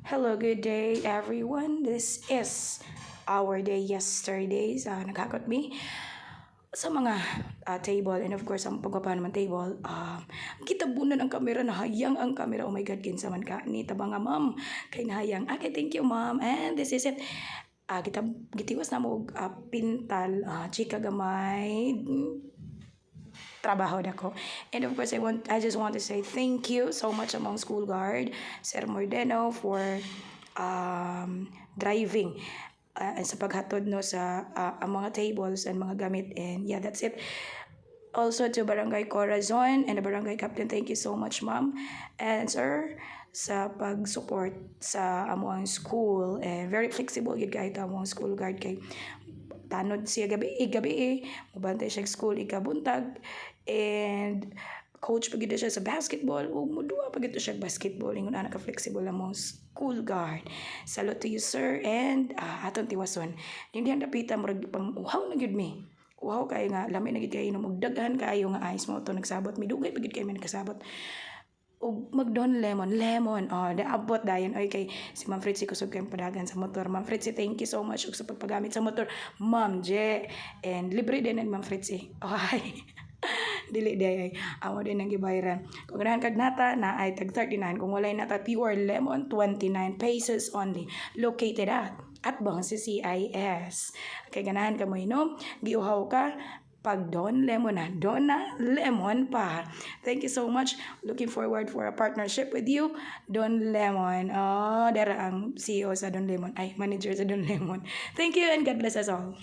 Hello, good day, everyone. This is our day yesterday sa nagkakot me sa mga table and of course ang pagpapa naman table kitabunan ang kamera nahayang ang kamera, oh my god, kinsa man ka ni tabang nga ma'am kay nahayang. Okay, thank you ma'am, and this is it. Kita gitiwas na mo pintal, chika gamay, trabaho dako. And of course, I just want to say thank you so much among school guard, Sir Mordeno, for driving sa paghatod no sa ang mga tables and mga gamit. And yeah, that's it. Also to Barangay Corazon and the Barangay Captain, thank you so much ma'am and sir sa pag-support sa among school, and very flexible gid kahit among school guard kay tanod siya gabi mabantay siya school ikabuntag, and coach pagid siya sa basketball ug mudua pagid siya basketball ingon ana ka flexible among school guard. Salute to you sir, and aton tiwason hindi ang dapita murag pang uhaw na gyud mi. Uhaw kayo nga lami na gid kayo inom og daghan kayo nga ice mo to nagsabot mi dugay pagid kayo man nagsabot ug magdon lemon naabot dayon oy kay si Ma'am Fritzy kusog kay padagan sa motor. Ma'am Fritzy, thank you so much ug sa pagpagamit sa motor Ma'am Je, and libre din Ma'am Fritzy. Okay. Dili day amo din ang gibayaran kung ganahan kag nata na ay tag 39, kung walay nata pure lemon 29 pesos only, located at Bang si CIS. Kay ganahan ka mo inom giuhaw ka pag Don Lemon na Lemon pa. Thank you so much. Looking forward for a partnership with you, Don Lemon. Dara ang CEO sa Don Lemon. Ay, manager sa Don Lemon. Thank you and God bless us all.